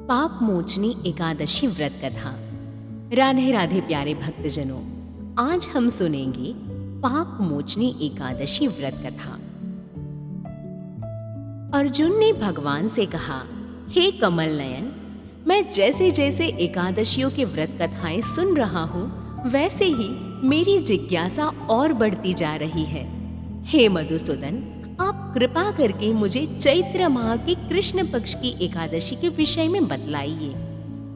पाप मोचनी एकादशी व्रत कथा। राधे राधे प्यारे भक्तजनों, आज हम सुनेंगे पाप मोचनी एकादशी व्रत कथा। अर्जुन ने भगवान से कहा, हे कमल नयन, मैं जैसे जैसे एकादशियों के व्रत कथाएं सुन रहा हूँ, वैसे ही मेरी जिज्ञासा और बढ़ती जा रही है। हे मधुसूदन, आप कृपा करके मुझे चैत्र माह के कृष्ण पक्ष की एकादशी के विषय में बतलाइए।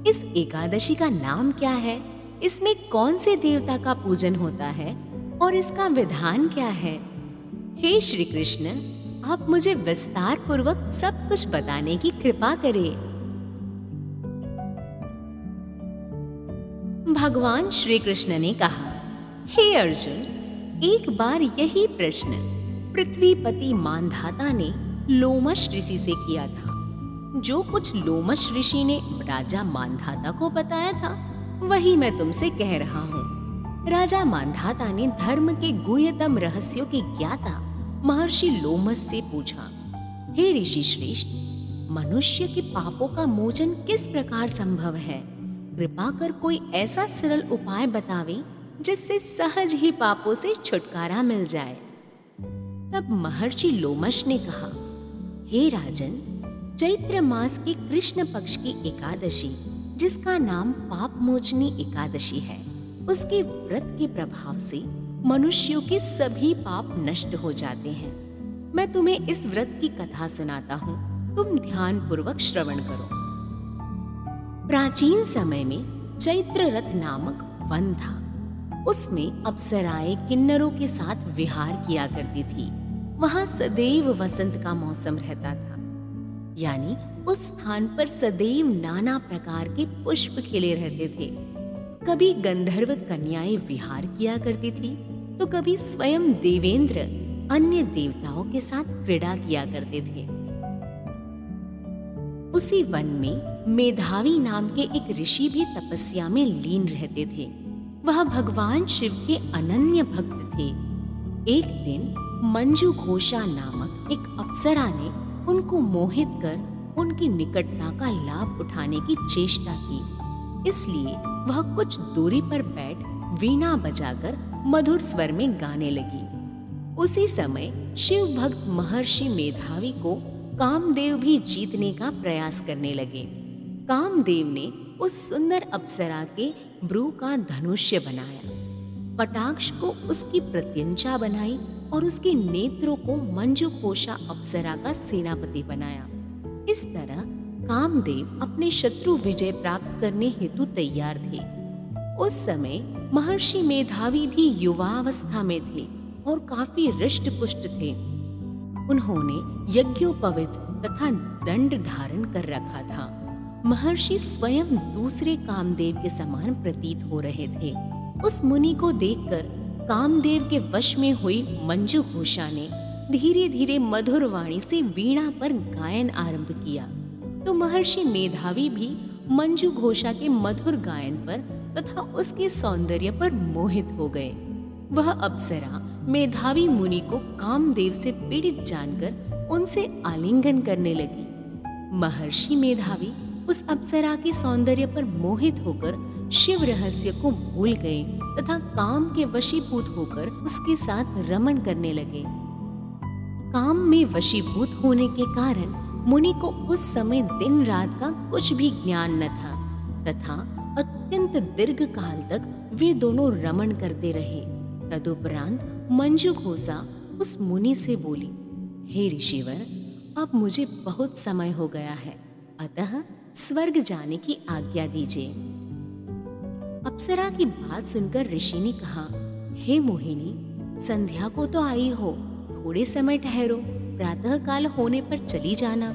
इस एकादशी का नाम क्या है, इसमें कौन से देवता का पूजन होता है और इसका विधान क्या है? हे श्री कृष्ण, आप मुझे विस्तार पूर्वक सब कुछ बताने की कृपा करें। भगवान श्री कृष्ण ने कहा, हे अर्जुन, एक बार यही प्रश्न पृथ्वीपति मानधाता ने लोमश ऋषि से किया था। जो कुछ लोमश ऋषि ने राजा मानधाता को बताया था, वही मैं तुमसे कह रहा हूँ। राजा मानधाता ने धर्म के गुह्यतम रहस्यों के ज्ञाता महर्षि लोमश से पूछा, हे ऋषि श्रेष्ठ, मनुष्य के पापों का मोचन किस प्रकार संभव है? कृपा कर कोई ऐसा सरल उपाय बतावे जिससे सहज ही पापों से छुटकारा मिल जाए। तब महर्षि लोमश ने कहा, हे राजन, चैत्र मास के कृष्ण पक्ष की एकादशी, जिसका नाम पाप मोचनी एकादशी है, उसके व्रत के प्रभाव से मनुष्यों के सभी पाप नष्ट हो जाते हैं। मैं तुम्हें इस व्रत की कथा सुनाता हूँ, तुम ध्यान पूर्वक श्रवण करो। प्राचीन समय में चैत्र रथ नामक वन था। उसमें अप्सराएं किन्नरों के साथ विहार किया करती थी। वहां सदैव वसंत का मौसम रहता था, यानी उस स्थान पर सदैव नाना प्रकार के पुष्प खिले रहते थे। कभी गंधर्व कन्याएं विहार किया करती थी, तो कभी स्वयं देवेंद्र अन्य देवताओं के साथ क्रीड़ा किया करते थे। उसी वन में मेधावी नाम के एक ऋषि भी तपस्या में लीन रहते थे। वह भगवान शिव के अनन्य भक्त थे। एक दिन मंजू घोषा नामक एक अप्सरा ने उनको मोहित कर उनकी निकटता का लाभ उठाने की चेष्टा की। इसलिए वह कुछ दूरी पर बैठ वीणा बजाकर मधुर स्वर में गाने लगी। उसी समय शिव भक्त महर्षि मेधावी को कामदेव भी जीतने का प्रयास करने लगे। कामदेव ने उस सुंदर अप्सरा के भ्रू का धनुष्य बनाया, कटाक्ष को उसकी प्रत्यंचा बनाई और उसके नेत्रों को मंजू घोषा अप्सरा का सेनापति बनाया। इस तरह कामदेव अपने शत्रु विजय प्राप्त करने हेतु तैयार थे। उस समय महर्षि मेधावी भी युवावस्था में थे और काफी हृष्ट पुष्ट थे। उन्होंने यज्ञोपवीत तथा दंड धारण कर रखा था। महर्षि स्वयं दूसरे कामदेव के समान प्रतीत हो रहे थे। उस मुनि को देखकर कामदेव के वश में हुई मंजू घोषा ने धीरे धीरे मधुर वाणी से वीणा पर गायन आरंभ किया, तो महर्षि मेधावी भी मंजू घोषा के मधुर गायन पर तथा उसके सौंदर्य पर मोहित हो गए। वह अप्सरा मेधावी मुनि को कामदेव से पीड़ित जानकर उनसे आलिंगन करने लगी। महर्षि मेधावी उस अप्सरा के सौंदर्य पर मोहित होकर शिव रहस्य को भूल गए तथा काम के वशीभूत होकर उसके साथ रमण करने लगे। काम में वशीभूत होने के कारण मुनि को उस समय दिन रात का कुछ भी ज्ञान न था तथा अत्यंत दीर्घ काल तक वे दोनों रमण करते रहे। तदुपरांत मंजू घोषा उस मुनि से बोली, हे ऋषिवर, अब मुझे बहुत समय हो गया है, अतः स्वर्ग जाने की आज्ञा दीजिए। अप्सरा की बात सुनकर ऋषि ने कहा, हे मोहिनी, संध्या को तो आई हो, थोड़े समय ठहरो, प्रातः काल होने पर चली जाना।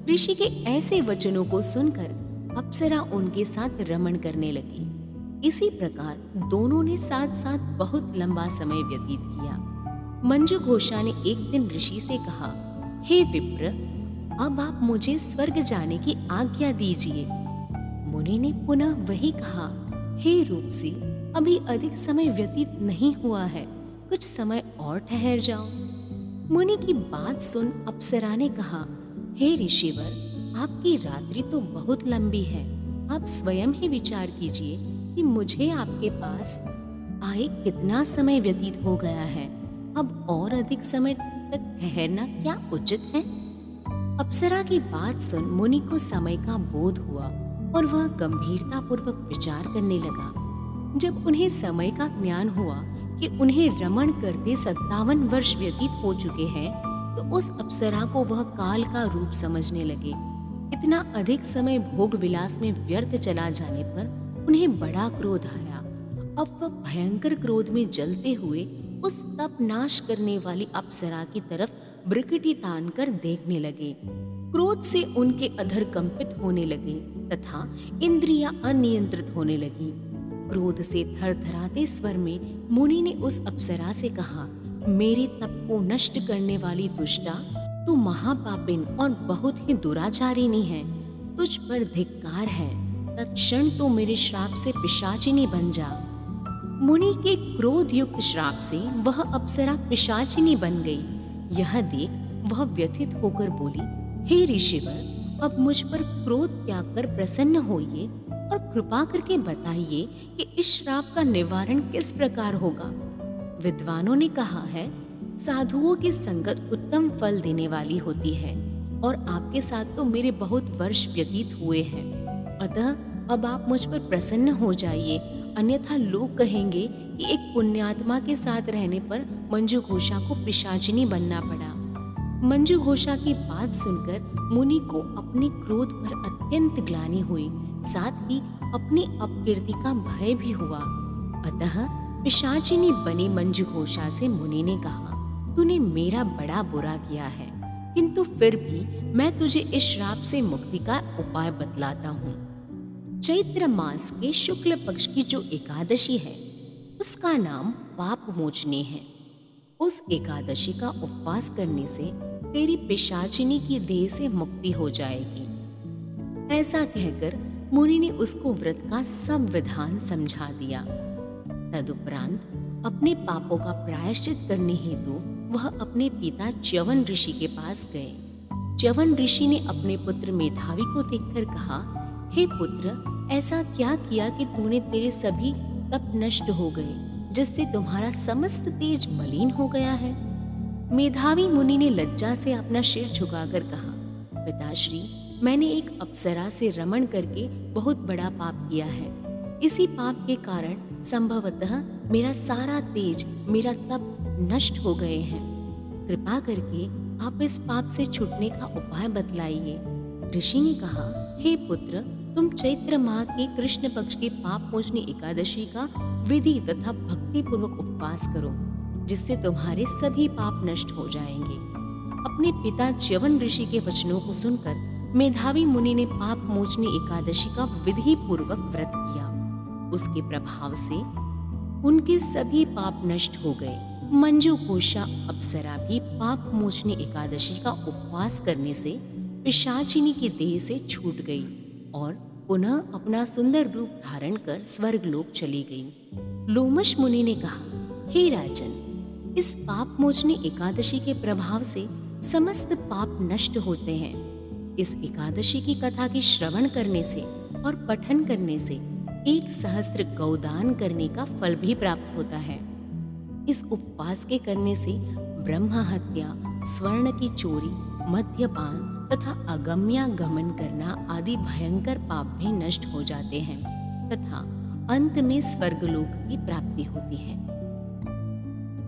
ऋषि के ऐसे वचनों को सुनकर अप्सरा उनके साथ रमण करने लगी। इसी प्रकार दोनों ने साथ साथ बहुत लंबा समय व्यतीत किया। मंजू घोषा ने एक दिन ऋषि से कहा, हे विप्र, अब आप मुझे स्वर्ग जाने की आज्ञा दीजिए। मुनि ने पुनः वही कहा, हे रूपसी, अभी अधिक समय व्यतीत नहीं हुआ है, कुछ समय और ठहर जाओ। मुनि की बात सुन अप्सरा ने कहा, हे ऋषिवर, आपकी रात्रि तो बहुत लंबी है। आप स्वयं ही विचार कीजिए कि मुझे आपके पास आए कितना समय व्यतीत हो गया है। अब और अधिक समय तक ठहरना क्या उचित है? अप्सरा की बात सुन मुनि को समय का बोध हुआ और वह गंभीरता पूर्वक विचार करने लगा। जब उन्हें समय का ज्ञान हुआ कि उन्हें रमण करते 57 वर्ष व्यतीत हो चुके हैं, तो उस अप्सरा को वह काल का रूप समझने लगे। इतना अधिक समय भोग विलास में व्यर्थ चला जाने पर उन्हें बड़ा क्रोध आया। अब वह भयंकर क्रोध में जलते हुए उस तप नाश करने वाली अप्सरा की तरफ भ्रुकुटी तान कर देखने लगे। क्रोध से उनके अधर कंपित होने लगे तथा इंद्रियां अनियंत्रित होने लगी। क्रोध से थरथराते स्वर में मुनि ने उस अप्सरा से कहा, मेरे तप को नष्ट करने वाली दुष्टा, तू महापापिन और बहुत ही दुराचारिणी है। तुझ पर धिक्कार है। तत्क्षण तो मेरे श्राप से पिशाचिनी बन जा। मुनि के क्रोध युक्त श्राप से वह अप्सरा पिशाचिनी बन गई। यह देख वह व्यथित होकर बोली, हे ऋषिवर, अब मुझ पर क्रोध त्याग कर प्रसन्न होइए और कृपा करके बताइए कि इस श्राप का निवारण किस प्रकार होगा। विद्वानों ने कहा है, साधुओं की संगत उत्तम फल देने वाली होती है और आपके साथ तो मेरे बहुत वर्ष व्यतीत हुए हैं। अतः अब आप मुझ पर प्रसन्न हो जाइए, अन्यथा लोग कहेंगे कि एक पुण्यात्मा के साथ रहने पर मंजू घोषा को पिशाचिनी बनना पड़ा। मंजू घोषा की बात सुनकर मुनि को अपने क्रोध पर अत्यंत ग्लानि हुई, साथ ही अपनी अपकीर्ति का भय भी हुआ। अतः पिशाचिनी बनी मंजू घोषा से मुनि ने कहा, तूने मेरा बड़ा बुरा किया है, किंतु फिर भी मैं तुझे इस श्राप से मुक्ति का उपाय बतलाता हूँ। चैत्र मास के शुक्ल पक्ष की जो एकादशी है, उसका नाम पाप मोचनी है। उस एकादशी का उपवास करने से तेरी पिशाचिनी की देह से मुक्ति हो जाएगी। ऐसा कहकर मुनि ने उसको व्रत का सब विधान समझा दिया। तदुपरांत अपने पापों का प्रायश्चित करने हेतु वह अपने पिता च्यवन ऋषि के पास गए। च्यवन ऋषि ने अपने पुत्र मेधावी को देखकर कहा, हे पुत्र, ऐसा क्या किया कि तूने तेरे सभी तप नष्ट हो गए, जिससे तुम्हारा समस्त तेज मलिन हो गया है? मेधावी मुनि ने लज्जा से अपना सिर झुकाकर कहा, पिताश्री, मैंने एक अप्सरा से रमण करके बहुत बड़ा पाप किया है। इसी पाप के कारण संभवतः मेरा सारा तेज, मेरा तप नष्ट हो गए हैं। कृपा करके आप इस पाप से छूटने का उपाय बतलाइए। ऋषि ने कहा, हे पुत्र, तुम चैत्र माह के कृष्ण पक्ष की पाप मोचनी एकादशी का विधि तथा भक्ति पूर्वक उपवास करो, जिससे तुम्हारे सभी पाप नष्ट हो जाएंगे। अपने पिता च्यवन ऋषि के वचनों को सुनकर मेधावी मुनि ने पाप मोचनी एकादशी का विधि पूर्वक व्रत किया। उसके प्रभाव से उनके सभी पाप नष्ट हो गए। मंजू घोषा अप्सरा भी पाप मोचनी एकादशी का उपवास करने से पिशाचिनी की देह से छूट गई और पुनः अपना सुंदर रूप धारण कर स्वर्गलोक चली गई। लोमश मुनि ने कहा, हे राजन, इस पाप मोचनी एकादशी के प्रभाव से समस्त पाप नष्ट होते हैं। इस एकादशी की कथा की श्रवण करने से और पठन करने से 1,000 गौदान करने का फल भी प्राप्त होता है। इस उपवास के करने से ब्रह्म हत्या, स्वर्ण की चोरी, मद्यपान तथा अगम्यागमन करना आदि भयंकर पाप भी नष्ट हो जाते हैं तथा अंत में स्वर्गलोक की प्राप्ति होती है।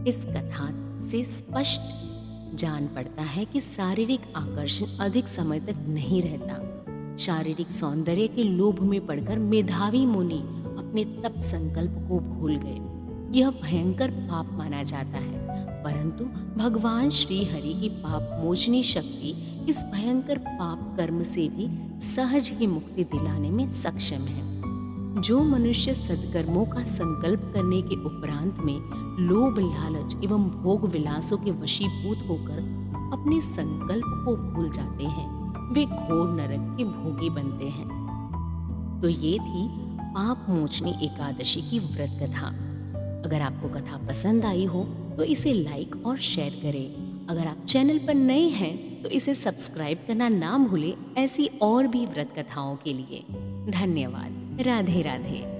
इस कथा से स्पष्ट जान पड़ता है कि शारीरिक आकर्षण अधिक समय तक नहीं रहता। शारीरिक सौंदर्य के लोभ में पड़कर मेधावी मुनि अपने तप संकल्प को भूल गए। यह भयंकर पाप माना जाता है, परंतु भगवान श्री हरि की पाप मोचनी शक्ति इस भयंकर पाप कर्म से भी सहज ही मुक्ति दिलाने में सक्षम है। जो मनुष्य सद्कर्मों का संकल्प करने के उपरांत में लोभ, लालच एवं भोग विलासों के वशीभूत होकर अपने संकल्प को भूल जाते हैं, वे घोर नरक के भोगी बनते हैं। तो ये थी पाप मोचनी एकादशी की व्रत कथा। अगर आपको कथा पसंद आई हो तो इसे लाइक और शेयर करें। अगर आप चैनल पर नए हैं तो इसे सब्सक्राइब करना ना भूलें ऐसी और भी व्रत कथाओं के लिए। धन्यवाद। राधे राधे।